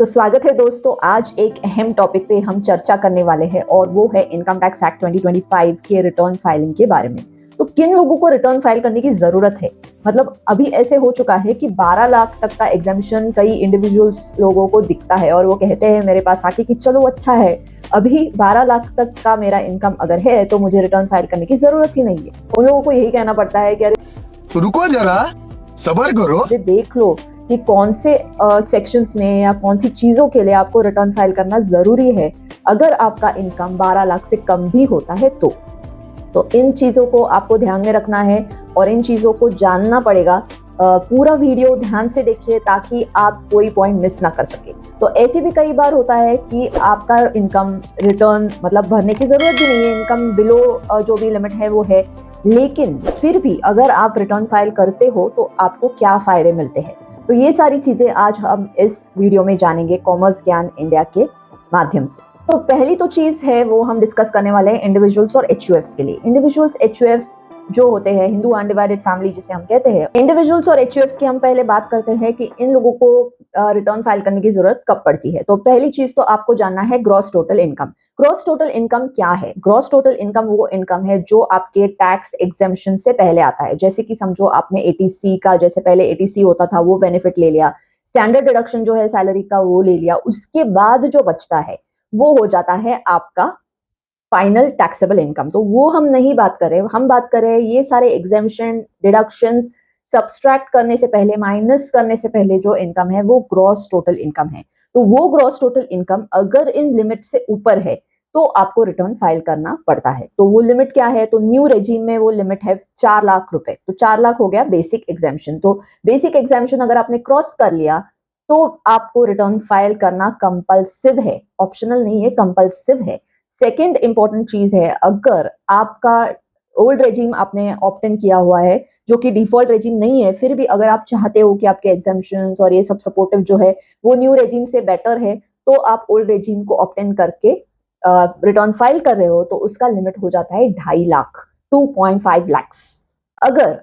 तो स्वागत है दोस्तों। आज एक अहम टॉपिक पे हम चर्चा करने वाले हैं और वो है इनकम टैक्स एक्ट 2025 के रिटर्न फाइलिंग के बारे में। तो किन लोगों को रिटर्न फाइल करने की जरूरत है? मतलब अभी ऐसे हो चुका है कि 12 लाख तक का एग्जामिशन कई इंडिविजुअल्स लोगों को दिखता है और वो कहते हैं मेरे पास आके कि चलो अच्छा है, अभी 12 लाख तक का मेरा इनकम अगर है तो मुझे रिटर्न फाइल करने की जरूरत ही नहीं है। उन लोगों को यही कहना पड़ता है कि अरे तो रुको जरा, सबर करो। देख लो कि कौन से सेक्शंस में या कौन सी चीजों के लिए आपको रिटर्न फाइल करना जरूरी है अगर आपका इनकम 12 लाख से कम भी होता है तो इन चीजों को आपको ध्यान में रखना है और इन चीजों को जानना पड़ेगा। पूरा वीडियो ध्यान से देखिए ताकि आप कोई पॉइंट मिस ना कर सके। तो ऐसे भी कई बार होता है कि आपका इनकम रिटर्न मतलब भरने की जरूरत भी नहीं है, इनकम बिलो जो भी लिमिट है वो है, लेकिन फिर भी अगर आप रिटर्न फाइल करते हो तो आपको क्या फायदे मिलते हैं। तो ये सारी चीजें आज हम इस वीडियो में जानेंगे कॉमर्स ज्ञान इंडिया के माध्यम से। तो पहली तो चीज है वो हम डिस्कस करने वाले हैं इंडिविजुअल्स और एचयूएफ्स के लिए। इंडिविजुअल्स एचयूएफ्स जो होते हैं, हिंदू अनडिवाइडेड फैमिली जिसे हम कहते हैं, इंडिविजुअल्स और एचयूएफ्स की हम पहले बात करते हैं कि इन लोगों को रिटर्न फाइल करने की जरूरत कब पड़ती है। तो पहली चीज तो आपको जानना है gross total income. Gross total income क्या है? ग्रॉस टोटल इनकम वो इनकम है जो आपके टैक्स एग्जेम्पशन से पहले आता है। जैसे कि समझो आपने एटीसी का, जैसे पहले एटीसी होता था, वो बेनिफिट ले लिया, स्टैंडर्ड डिडक्शन जो है सैलरी का वो ले लिया, उसके बाद जो बचता है वो हो जाता है आपका फाइनल टैक्सेबल इनकम। तो वो हम नहीं बात कर रहे, हम बात कर रहे हैं ये सारे एग्जेम्पशन डिडक्शंस सब्सट्रैक्ट करने से पहले, माइनस करने से पहले जो इनकम है वो ग्रॉस टोटल इनकम है। तो वो ग्रॉस टोटल इनकम अगर इन लिमिट से ऊपर है तो आपको रिटर्न फाइल करना पड़ता है। तो वो लिमिट क्या है? तो न्यू रेजिम में वो लिमिट है 4 लाख रुपए। तो 4 लाख हो गया बेसिक एग्जेम्पशन। तो बेसिक एग्जेम्पशन अगर आपने क्रॉस कर लिया तो आपको रिटर्न फाइल करना कंपल्सिव है, ऑप्शनल नहीं है, कंपल्सिव है। सेकेंड इंपॉर्टेंट चीज है, अगर आपका ओल्ड रेजिम आपने ऑप्ट इन किया हुआ है जो कि डिफॉल्ट रेजिम नहीं है, फिर भी अगर आप चाहते हो कि आपके एग्जाम्पशंस और ये सब सपोर्टिव जो है वो न्यू रेजिम से बेटर है, तो आप ओल्ड रेजिम को ऑप्ट इन करके रिटर्न फाइल कर रहे हो तो उसका लिमिट हो जाता है 2.5 लाख, 2.5 लैक्स। अगर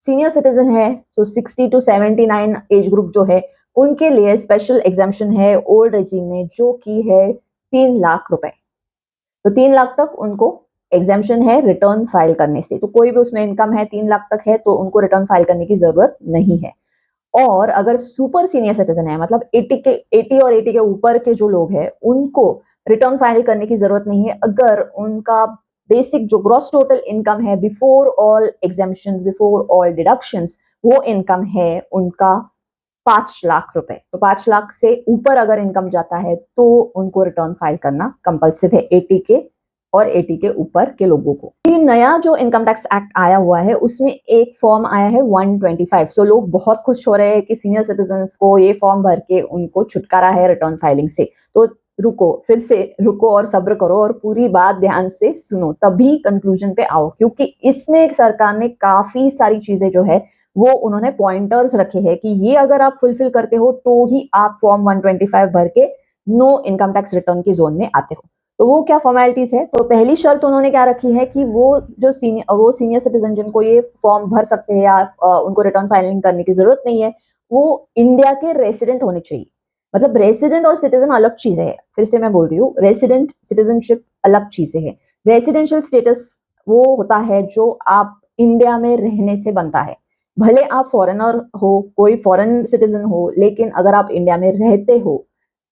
सीनियर सिटीजन है तो 60 टू 79 एज ग्रुप जो है उनके लिए स्पेशल एग्जाम्पशन है ओल्ड रेजिम में जो कि है 3 लाख रुपए। तो 3 लाख तक उनको एग्जेम्पशन है रिटर्न फाइल करने से। तो कोई भी उसमें इनकम है 3 लाख तक है तो उनको रिटर्न फाइल करने की जरूरत नहीं है। और अगर सुपर सीनियर सिटीजन है, मतलब 80 और 80 के ऊपर के जो लोग हैं उनको रिटर्न फाइल करने की जरूरत नहीं है अगर उनका बेसिक जो ग्रॉस टोटल इनकम है before all exemptions, before all deductions, वो इनकम है उनका 5 लाख रुपए। तो 5 लाख से ऊपर अगर इनकम जाता है तो उनको रिटर्न फाइल करना कंपल्सिव है 80 के और 80 के ऊपर के लोगों को। ये नया जो इनकम टैक्स एक्ट आया हुआ है उसमें एक फॉर्म आया है 125। सो लोग बहुत खुश हो रहे हैं कि सीनियर सिटीजन्स को ये फॉर्म भर के उनको छुटकारा है रिटर्न फाइलिंग से। तो रुको, फिर से रुको और सब्र करो और पूरी बात ध्यान से सुनो, तभी कंक्लूजन पे आओ, क्योंकि इसमें सरकार ने काफी सारी चीजें जो है वो उन्होंने पॉइंटर्स रखे हैं कि ये अगर आप फुलफिल करते हो तो ही आप फॉर्म 125 भर के नो इनकम टैक्स रिटर्न की जोन में आते हो। तो वो क्या फॉर्मेलिटीज है? तो पहली शर्त उन्होंने क्या रखी है कि वो जो सीनियर सिटीजन जिनको ये फॉर्म भर सकते हैं या उनको रिटर्न फाइलिंग करने की जरूरत नहीं है, वो इंडिया के रेसिडेंट होने चाहिए। मतलब रेसिडेंट और सिटीजन अलग चीजें है, फिर से मैं बोल रही हूँ, रेसिडेंट सिटीजनशिप अलग चीजें है। रेसिडेंशियल स्टेटस वो होता है जो आप इंडिया में रहने से बनता है। भले आप फॉरेनर हो, कोई फॉरेन सिटीजन हो, लेकिन अगर आप इंडिया में रहते हो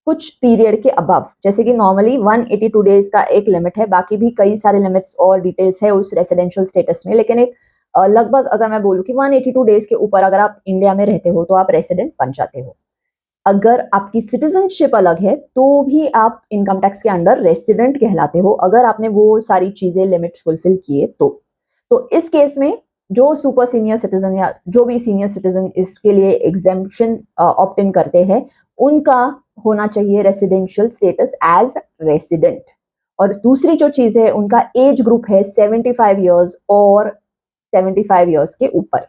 कुछ पीरियड के अबव, जैसे कि नॉर्मली 182 डेज का एक लिमिट है, बाकी भी कई सारे लिमिट्स और डिटेल्स है उस रेसिडेंशियल स्टेटस में, लेकिन एक लगभग अगर मैं बोलूं कि 182 डेज के ऊपर अगर आप इंडिया में रहते हो तो आप रेसिडेंट बन जाते हो। अगर आपकी सिटीजनशिप अलग है तो भी आप इनकम टैक्स के अंडर रेसिडेंट कहलाते हो अगर आपने वो सारी चीजें लिमिट्स फुलफिल किए तो इस केस में जो सुपर सीनियर सिटीजन या जो भी सीनियर सिटीजन इसके लिए एग्जेम्पशन ऑप्ट इन करते हैं उनका होना चाहिए रेसिडेंशियल स्टेटस एज रेसिडेंट। और दूसरी जो चीज है उनका एज ग्रुप है 75 ईयर्स और 75 ईयर्स के ऊपर।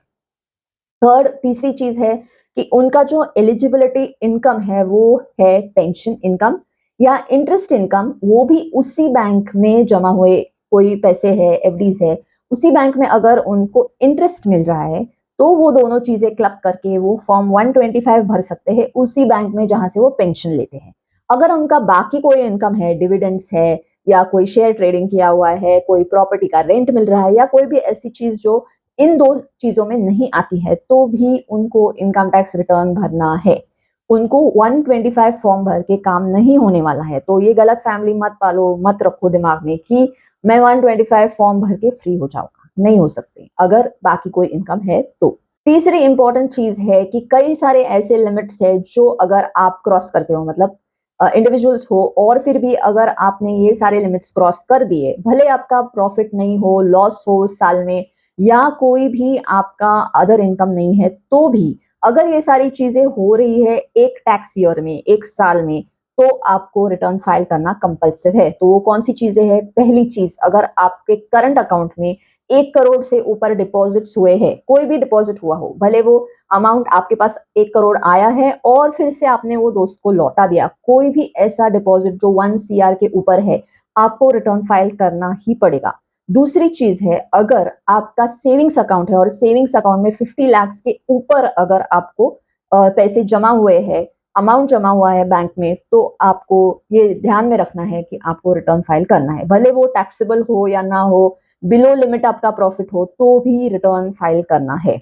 तीसरी चीज है कि उनका जो एलिजिबिलिटी इनकम है वो है पेंशन इनकम या इंटरेस्ट इनकम, वो भी उसी बैंक में जमा हुए कोई पैसे है, एफडीज है, उसी बैंक में अगर उनको इंटरेस्ट मिल रहा है तो वो दोनों चीजें क्लब करके वो फॉर्म 125 भर सकते हैं उसी बैंक में जहां से वो पेंशन लेते हैं। अगर उनका बाकी कोई इनकम है, डिविडेंड्स है, या कोई शेयर ट्रेडिंग किया हुआ है, कोई प्रॉपर्टी का रेंट मिल रहा है, या कोई भी ऐसी चीज जो इन दो चीजों में नहीं आती है, तो भी उनको इनकम टैक्स रिटर्न भरना है। उनको 125 फॉर्म भर के काम नहीं होने वाला है। तो ये गलत फैमिली मत पालो, मत रखो दिमाग में कि मैं 125 फॉर्म भर के फ्री हो जाऊंगा, नहीं हो सकते अगर बाकी कोई इनकम है तो। तीसरी इंपॉर्टेंट चीज है कि कई सारे ऐसे लिमिट्स है जो अगर आप क्रॉस करते हो, मतलब इंडिविजुअल्स हो, और फिर भी अगर आपने ये सारे लिमिट्स क्रॉस कर दिए, भले आपका प्रॉफिट नहीं हो, लॉस हो उस साल में, या कोई भी आपका अदर इनकम नहीं है, तो भी अगर ये सारी चीजें हो रही है एक टैक्स ईयर में, एक साल में, तो आपको रिटर्न फाइल करना कंपल्सिव है। तो वो कौन सी चीजें हैं? पहली चीज, अगर आपके करंट अकाउंट में 1 करोड़ से ऊपर डिपॉजिट्स हुए हैं, कोई भी डिपॉजिट हुआ हो, भले वो अमाउंट आपके पास 1 करोड़ आया है और फिर से आपने वो दोस्त को लौटा दिया, कोई भी ऐसा डिपॉजिट जो 1 CR के ऊपर है, आपको रिटर्न फाइल करना ही पड़ेगा। दूसरी चीज है, अगर आपका सेविंग्स अकाउंट है और सेविंग्स अकाउंट में 50 लाख के ऊपर अगर आपको पैसे जमा हुए हैं, अमाउंट जमा हुआ है बैंक में, तो आपको ये ध्यान में रखना है कि आपको रिटर्न फाइल करना है, भले वो टैक्सेबल हो या ना हो, बिलो लिमिट आपका प्रॉफिट हो, तो भी रिटर्न फाइल करना है।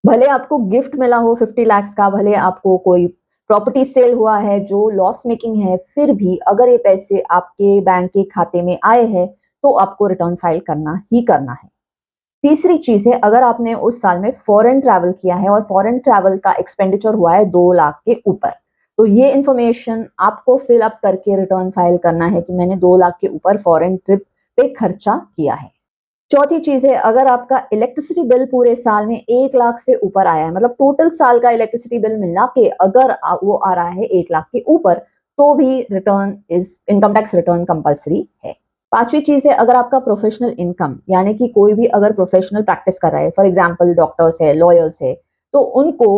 भले आपको गिफ्ट मिला हो 50 लाख का, भले आपको कोई प्रॉपर्टी सेल हुआ है जो लॉस मेकिंग है, फिर भी अगर ये पैसे आपके बैंक के खाते में आए हैं, तो आपको रिटर्न फाइल करना ही करना है। तीसरी चीज है, अगर आपने उस साल में फॉरेन ट्रैवल किया है और फॉरेन ट्रैवल का एक्सपेंडिचर हुआ है 2 लाख के ऊपर, तो ये इंफॉर्मेशन आपको फिल अप करके रिटर्न फाइल करना है कि मैंने 2 लाख के ऊपर फॉरेन ट्रिप पे खर्चा किया है। चौथी चीज है, अगर आपका इलेक्ट्रिसिटी बिल पूरे साल में 1 लाख से ऊपर आया है, मतलब टोटल साल का इलेक्ट्रिसिटी बिल मिला के अगर वो आ रहा है 1 लाख के ऊपर, तो भी return is income tax return compulsory है। पांचवी चीज है, अगर आपका प्रोफेशनल इनकम, यानी कि कोई भी अगर प्रोफेशनल प्रैक्टिस कर रहा है, फॉर एग्जाम्पल डॉक्टर्स है, लॉयर्स है, तो उनको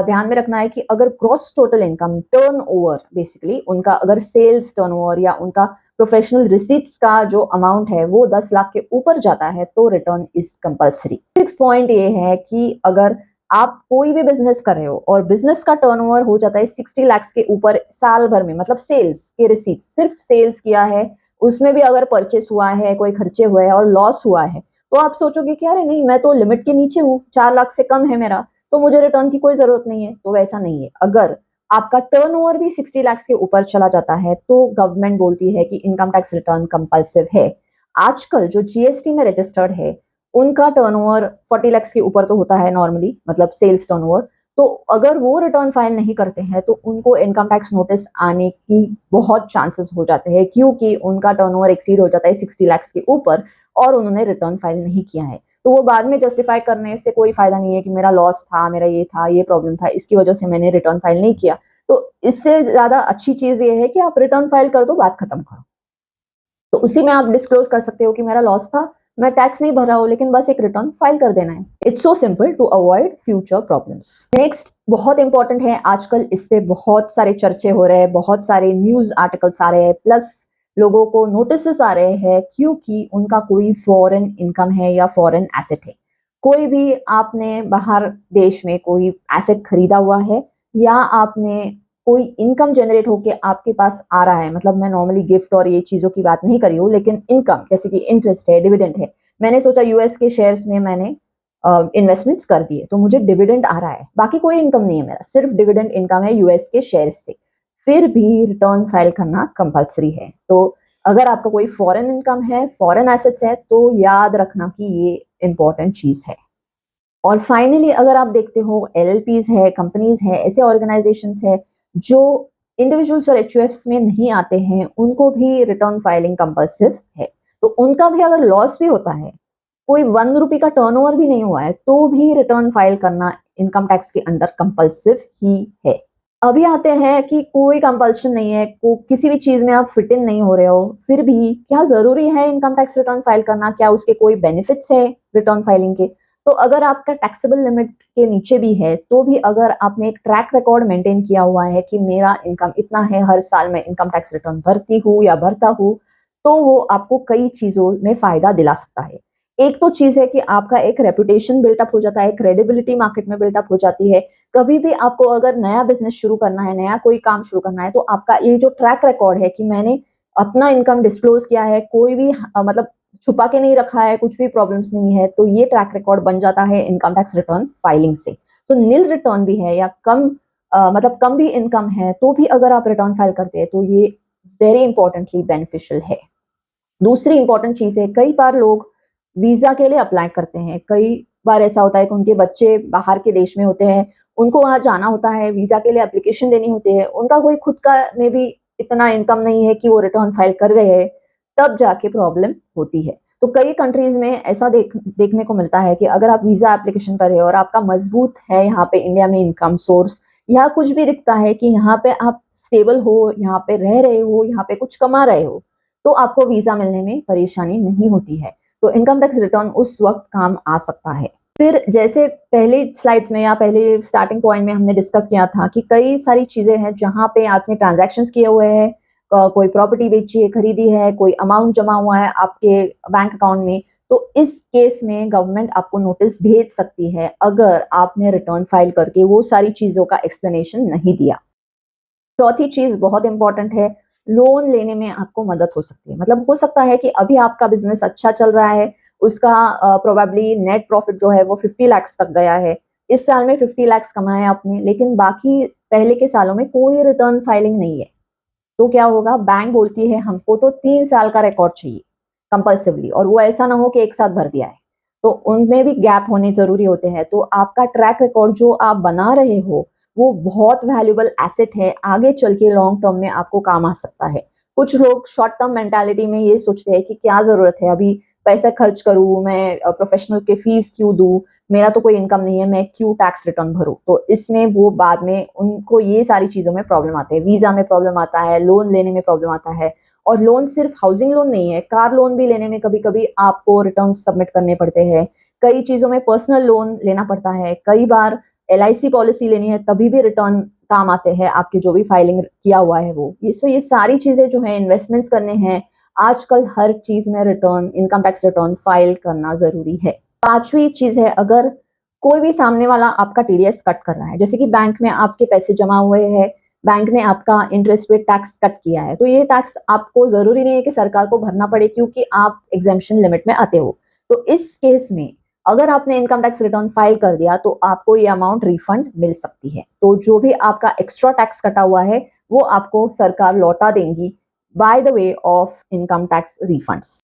ध्यान में रखना है कि अगर gross total income, turn over, basically उनका अगर सेल्स टर्न ओवर या उनका प्रोफेशनल रिसीट्स का जो अमाउंट है वो 10 लाख के ऊपर जाता है, तो रिटर्न इज कंपल्सरी। 6 पॉइंट ये है कि अगर आप कोई भी बिजनेस कर रहे हो और बिजनेस का टर्नओवर हो जाता है 60 लाख के ऊपर साल भर में, मतलब सेल्स के रिसीट, सिर्फ सेल्स किया है, उसमें भी अगर परचेस हुआ है, कोई खर्चे हुए हैं और लॉस हुआ है, तो आप सोचोगे कि अरे नहीं, मैं तो लिमिट के नीचे हूँ, 4 लाख से कम है मेरा, तो मुझे रिटर्न की कोई जरूरत नहीं है। तो वैसा नहीं है। अगर आपका टर्नओवर भी 60 लाख के ऊपर चला जाता है, तो गवर्नमेंट बोलती है कि इनकम टैक्स रिटर्न कंपल्सिव है। आजकल जो जीएसटी में रजिस्टर्ड है, उनका टर्नओवर 40 लाख के ऊपर तो होता है नॉर्मली, मतलब सेल्स टर्नओवर, तो अगर वो रिटर्न फाइल नहीं करते हैं, तो उनको इनकम टैक्स नोटिस आने की बहुत चांसेस हो जाते हैं, क्योंकि उनका टर्नओवर एक्सीड हो जाता है 60 लाख के ऊपर और उन्होंने रिटर्न फाइल नहीं किया है। तो वो बाद में जस्टिफाई करने से कोई फायदा नहीं है कि मेरा लॉस था, मेरा ये था, ये प्रॉब्लम था, इसकी वजह से मैंने रिटर्न फाइल नहीं किया। तो इससे ज्यादा अच्छी चीज ये है कि आप रिटर्न फाइल कर दो, बात खत्म करो। तो उसी में आप डिस्क्लोज कर सकते हो कि मेरा लॉस था, मैं टैक्स नहीं भर रहा हूं, लेकिन बस एक रिटर्न फाइल कर देना है। It's so simple to avoid future problems. Next बहुत इंपॉर्टेंट है, आजकल इस पे बहुत सारे चर्चे हो रहे हैं, बहुत सारे न्यूज आर्टिकल्स आ रहे हैं, प्लस लोगों को नोटिस आ रहे हैं, क्योंकि उनका कोई फॉरेन इनकम है या फॉरेन एसेट है। कोई भी आपने बाहर देश में कोई एसेट खरीदा हुआ है, या आपने कोई इनकम जनरेट होके आपके पास आ रहा है, मतलब मैं नॉर्मली गिफ्ट और ये चीजों की बात नहीं कर रही हूँ, लेकिन इनकम जैसे कि इंटरेस्ट है, डिविडेंड है, मैंने सोचा यूएस के शेयर्स में मैंने इन्वेस्टमेंट्स कर दिए, तो मुझे डिविडेंड आ रहा है, बाकी कोई इनकम नहीं है, मेरा सिर्फ डिविडेंड इनकम है यूएस के शेयर्स से, फिर भी रिटर्न फाइल करना कंपल्सरी है। तो अगर आपका कोई फॉरेन इनकम है, फॉरेन एसेट्स है, तो याद रखना कि ये इंपॉर्टेंट चीज है। और फाइनली अगर आप देखते हो एलएलपीज है, कंपनीज है, ऐसे ऑर्गेनाइजेशंस है जो इंडिविजुअल्स और एचयूएफ्स में नहीं आते हैं, उनको भी रिटर्न फाइलिंग कंपल्सिव है। तो उनका भी अगर लॉस भी होता है, कोई 1 रुपए का टर्नओवर भी नहीं हुआ है, तो भी रिटर्न फाइल करना इनकम टैक्स के अंडर कंपल्सिव ही है। अभी आते हैं कि कोई कंपल्शन नहीं है, किसी भी चीज में आप फिट इन नहीं हो रहे हो, फिर भी क्या जरूरी है इनकम टैक्स रिटर्न फाइल करना? क्या उसके कोई बेनिफिट्स है रिटर्न फाइलिंग के? तो अगर आपका टैक्सेबल लिमिट के नीचे भी है, तो भी अगर आपने एक ट्रैक रिकॉर्ड मेंटेन किया हुआ है कि मेरा इनकम इतना है, हर साल मैं इनकम टैक्स रिटर्न भरती हूँ या भरता हूँ, तो वो आपको कई चीजों में फायदा दिला सकता है। एक तो चीज है कि आपका एक रेपुटेशन बिल्टअप हो जाता है, क्रेडिबिलिटी मार्केट में बिल्टअप हो जाती है। कभी भी आपको अगर नया बिजनेस शुरू करना है, नया कोई काम शुरू करना है, तो आपका ये जो ट्रैक रिकॉर्ड है कि मैंने अपना इनकम डिस्क्लोज किया है, कोई भी मतलब छुपा के नहीं रखा है, कुछ भी प्रॉब्लम्स नहीं है, तो ये ट्रैक रिकॉर्ड बन जाता है इनकम टैक्स रिटर्न फाइलिंग से। सो नील रिटर्न भी है या कम मतलब कम भी इनकम है तो भी अगर आप रिटर्न फाइल करते हैं तो ये वेरी इंपॉर्टेंटली बेनिफिशियल है। दूसरी इंपॉर्टेंट चीज है, कई बार लोग वीजा के लिए अप्लाई करते हैं। कई बार ऐसा होता है कि उनके बच्चे बाहर के देश में होते हैं, उनको वहां जाना होता है, वीजा के लिए एप्लीकेशन देनी होती है, उनका कोई खुद का में भी इतना इनकम नहीं है कि वो रिटर्न फाइल कर रहे हैं, तब जाके प्रॉब्लम होती है। तो कई कंट्रीज में ऐसा देखने को मिलता है कि अगर आप वीजा एप्लीकेशन कर रहे हो और आपका मजबूत है यहाँ पे इंडिया में इनकम सोर्स, या कुछ भी दिखता है कि यहाँ पे आप स्टेबल हो, यहाँ पे रह रहे हो, यहाँ पे कुछ कमा रहे हो, तो आपको वीजा मिलने में परेशानी नहीं होती है। तो इनकम टैक्स रिटर्न उस वक्त काम आ सकता है। फिर जैसे पहले स्लाइड्स में या पहले स्टार्टिंग पॉइंट में हमने डिस्कस किया था कि कई सारी चीजें हैं जहां पे आपने ट्रांजैक्शंस किए हुए हैं, कोई प्रॉपर्टी बेची है, खरीदी है, कोई अमाउंट जमा हुआ है आपके बैंक अकाउंट में, तो इस केस में गवर्नमेंट आपको नोटिस भेज सकती है अगर आपने रिटर्न फाइल करके वो सारी चीजों का एक्सप्लेनेशन नहीं दिया। चौथी चीज बहुत इंपॉर्टेंट है, लोन लेने में आपको मदद हो सकती है। मतलब हो सकता है कि अभी आपका बिजनेस अच्छा चल रहा है, उसका प्रोबेबली नेट प्रॉफिट जो है वो 50 लाख तक गया है, इस साल में 50 लाख कमाए आपने, लेकिन बाकी पहले के सालों में कोई रिटर्न फाइलिंग नहीं है, तो क्या होगा, बैंक बोलती है हमको तो 3 साल का रिकॉर्ड चाहिए कंपल्सिवली, और वो ऐसा ना हो कि एक साथ भर दिया है, तो उनमें भी गैप होने जरूरी होते हैं। तो आपका ट्रैक रिकॉर्ड जो आप बना रहे हो वो बहुत वैल्यूबल एसेट है, आगे चल के लॉन्ग टर्म में आपको काम आ सकता है। कुछ लोग शॉर्ट टर्म मेंटालिटी में ये सोचते हैं कि क्या जरूरत है अभी पैसा खर्च करूं, मैं प्रोफेशनल के फीस क्यों दूं, मेरा तो कोई इनकम नहीं है, मैं क्यों टैक्स रिटर्न भरूं। तो इसमें वो बाद में उनको ये सारी चीजों में प्रॉब्लम आते हैं, वीजा में प्रॉब्लम आता है, लोन लेने में प्रॉब्लम आता है। और लोन सिर्फ हाउसिंग लोन नहीं है, कार लोन भी लेने में कभी कभी आपको रिटर्न सबमिट करने पड़ते हैं, कई चीजों में पर्सनल लोन लेना पड़ता है, कई बार LIC पॉलिसी लेनी है तभी भी रिटर्न काम आते हैं, आपके जो भी फाइलिंग किया हुआ है वो ये सारी चीजें जो है इन्वेस्टमेंट्स करने हैं, आजकल हर चीज में return, income tax return file करना जरूरी है। पांचवी चीज है, अगर कोई भी सामने वाला आपका TDS कट कर रहा है, जैसे कि बैंक में आपके पैसे जमा हुए हैं, बैंक ने आपका इंटरेस्ट रेट टैक्स कट किया है, तो ये टैक्स आपको जरूरी नहीं है कि सरकार को भरना पड़े क्योंकि आप एग्जेम्पशन लिमिट में आते हो। तो इस केस में अगर आपने इनकम टैक्स रिटर्न फाइल कर दिया तो आपको ये अमाउंट रिफंड मिल सकती है। तो जो भी आपका एक्स्ट्रा टैक्स कटा हुआ है वो आपको सरकार लौटा देंगी by the way of income tax refunds.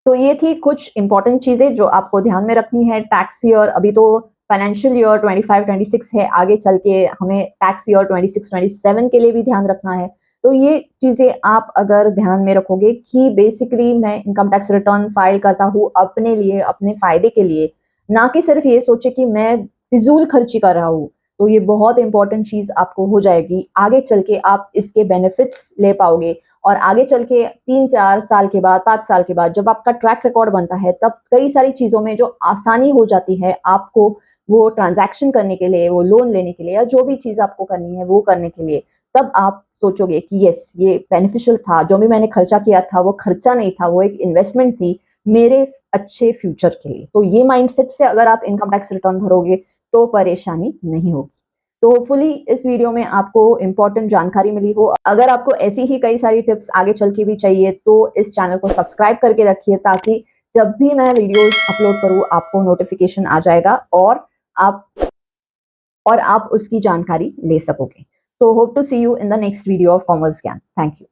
तो ये थी कुछ इंपॉर्टेंट चीजें जो आपको ध्यान में रखनी है। टैक्स ईयर अभी तो फाइनेंशियल ईयर 25-26 है, आगे चल के हमें टैक्स ईयर 26-27 के लिए भी ध्यान रखना है। तो ये चीजें आप अगर ध्यान में रखोगे कि बेसिकली मैं इनकम टैक्स रिटर्न फाइल करता हूँ अपने लिए, अपने फायदे के लिए, ना कि सिर्फ ये सोचे कि मैं फिजूल खर्ची कर रहा हूँ, तो ये बहुत इंपॉर्टेंट चीज आपको हो जाएगी। आगे चल के आप इसके बेनिफिट्स ले पाओगे और आगे चल के 3-4 साल के बाद, 5 साल के बाद जब आपका ट्रैक रिकॉर्ड बनता है तब कई सारी चीजों में जो आसानी हो जाती है आपको, वो ट्रांजैक्शन करने के लिए, वो लोन लेने के लिए, या जो भी चीज आपको करनी है वो करने के लिए, तब आप सोचोगे कि यस ये बेनिफिशियल था, जो भी मैंने खर्चा किया था वो खर्चा नहीं था, वो एक इन्वेस्टमेंट थी मेरे अच्छे फ्यूचर के लिए। तो ये माइंडसेट से अगर आप इनकम टैक्स रिटर्न भरोगे तो परेशानी नहीं होगी। तो होपफुली इस वीडियो में आपको इंपॉर्टेंट जानकारी मिली हो। अगर आपको ऐसी ही कई सारी टिप्स आगे चल के भी चाहिए तो इस चैनल को सब्सक्राइब करके रखिए, ताकि जब भी मैं वीडियोस अपलोड करूँ आपको नोटिफिकेशन आ जाएगा और आप उसकी जानकारी ले सकोगे। तो hope to see you in the next video of commerce Gyan. Thank you.